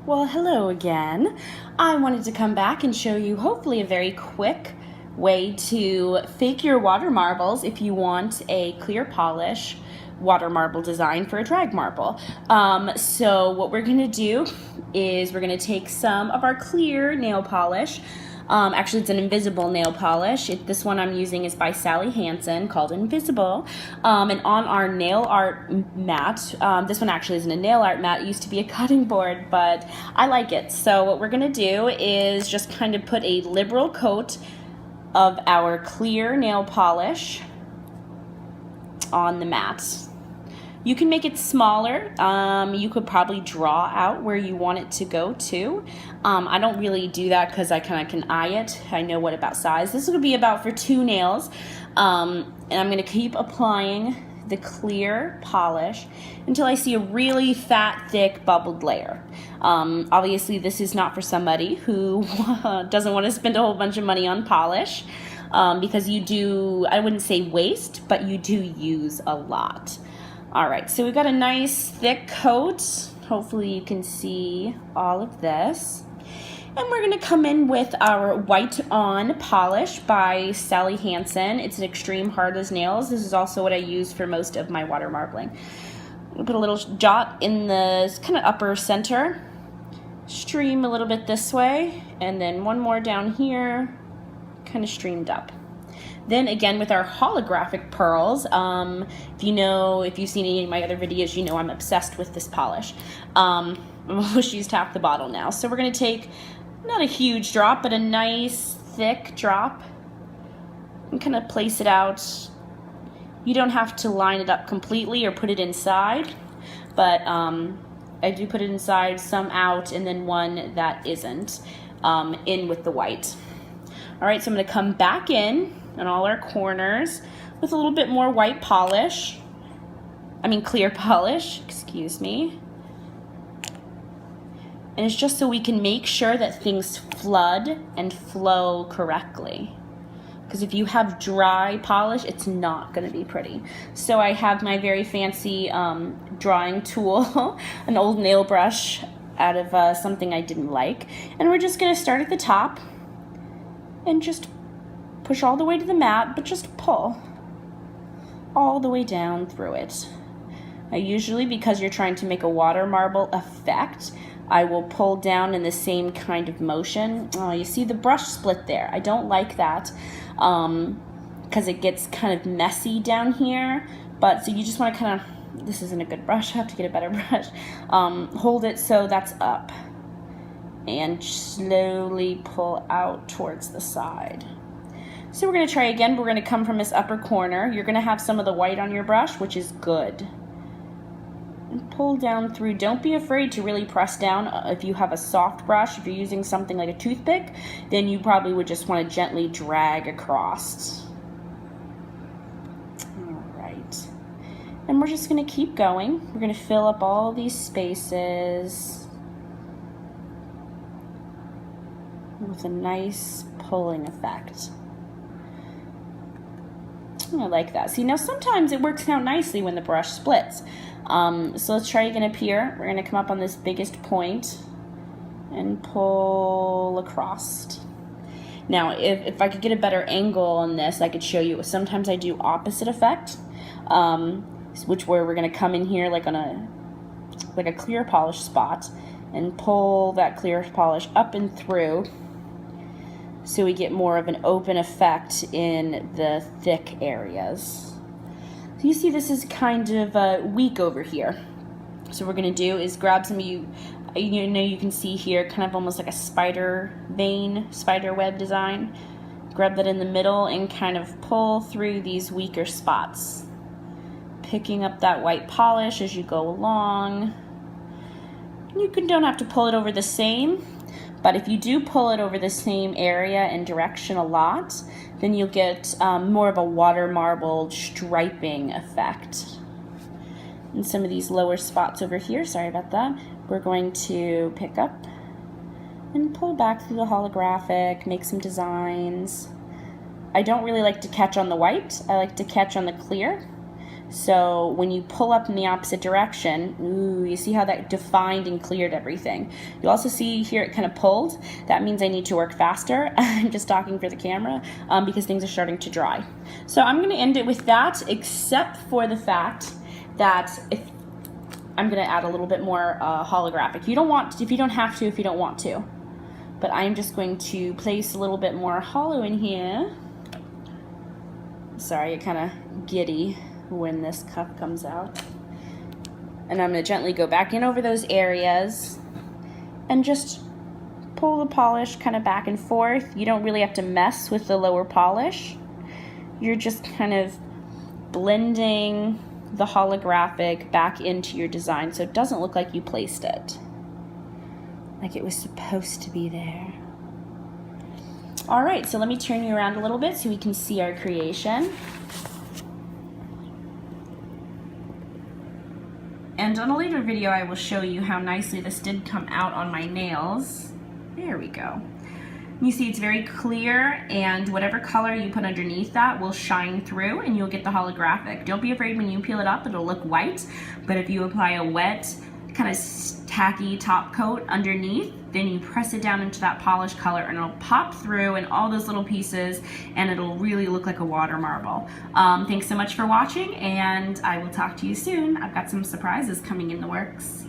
Well, hello again. I wanted to come back and show you hopefully a very quick way to fake your water marbles if you want a clear polish water marble design for a drag marble. So what we're gonna do is we're gonna take some of our clear nail polish. Actually, it's an invisible nail polish. This one I'm using is by Sally Hansen, called Invisible. And on our nail art mat, this one actually isn't a nail art mat. It used to be a cutting board, but I like it. So what we're gonna do is just kind of put a liberal coat of our clear nail polish on the mat. You can make it smaller. You could probably draw out where you want it to go to. I don't really do that because I kind of can eye it. I know what about size. This will be about for 2 nails. And I'm going to keep applying the clear polish until I see a really fat, thick, bubbled layer. Obviously, this is not for somebody who doesn't want to spend a whole bunch of money on polish because you do, I wouldn't say waste, but you do use a lot. All right, so we've got a nice thick coat. Hopefully you can see all of this. And we're gonna come in with our White On polish by Sally Hansen. It's an extreme hard as nails. This is also what I use for most of my water marbling. We'll put a little dot in the kind of upper center, stream a little bit this way, and then one more down here, kind of streamed up. Then again with our holographic pearls, if you've seen any of my other videos, you know I'm obsessed with this polish. I've almost used half the bottle now. So we're gonna take, not a huge drop, but a nice thick drop and kind of place it out. You don't have to line it up completely or put it inside, but I do put it inside, some out, and then one that isn't in with the white. All right, so I'm gonna come back in on all our corners with a little bit more white polish. Clear polish, excuse me. And it's just so we can make sure that things flood and flow correctly. Because if you have dry polish, it's not gonna be pretty. So I have my very fancy drawing tool, an old nail brush out of something I didn't like. And we're just gonna start at the top and just push all the way to the mat, but just pull all the way down through it. Now usually, because you're trying to make a water marble effect, I will pull down in the same kind of motion. Oh, you see the brush split there. I don't like that because it gets kind of messy down here. But so you just want to kind of, this isn't a good brush, I have to get a better brush. Hold it so that's up and slowly pull out towards the side. So we're going to try again. We're going to come from this upper corner. You're going to have some of the white on your brush, which is good. And pull down through. Don't be afraid to really press down. If you have a soft brush, if you're using something like a toothpick, then you probably would just want to gently drag across. All right. And we're just going to keep going. We're going to fill up all these spaces with a nice pulling effect. I like that. See, now sometimes it works out nicely when the brush splits. So let's try again up here. We're going to come up on this biggest point and pull across. Now, if I could get a better angle on this, I could show you. Sometimes I do opposite effect, which where we're going to come in here like on a clear polish spot and pull that clear polish up and through, so we get more of an open effect in the thick areas. So you see this is kind of weak over here. So what we're going to do is grab some of you can see here kind of almost like a spider web design. Grab that in the middle and kind of pull through these weaker spots. Picking up that white polish as you go along. You don't have to pull it over the same. But if you do pull it over the same area and direction a lot, then you'll get more of a water marble striping effect. And some of these lower spots over here, sorry about that, we're going to pick up and pull back through the holographic, make some designs. I don't really like to catch on the white, I like to catch on the clear. So when you pull up in the opposite direction, ooh, you see how that defined and cleared everything. You also see here it kind of pulled. That means I need to work faster. I'm just talking for the camera because things are starting to dry. So I'm going to end it with that, except for the fact that if I'm going to add a little bit more holographic. You don't want to, if you don't have to, if you don't want to. But I'm just going to place a little bit more holo in here. Sorry, I get kind of giddy when this cup comes out. And I'm going to gently go back in over those areas and just pull the polish kind of back and forth. You don't really have to mess with the lower polish. You're just kind of blending the holographic back into your design so it doesn't look like you placed it, like it was supposed to be there. All right, so let me turn you around a little bit so we can see our creation. And on a later video, I will show you how nicely this did come out on my nails. There we go. You see it's very clear, and whatever color you put underneath that will shine through and you'll get the holographic. Don't be afraid when you peel it up, it'll look white, but if you apply a wet, kind of tacky top coat underneath, then you press it down into that polished color and it'll pop through in all those little pieces and it'll really look like a water marble. Thanks so much for watching, and I will talk to you soon. I've got some surprises coming in the works.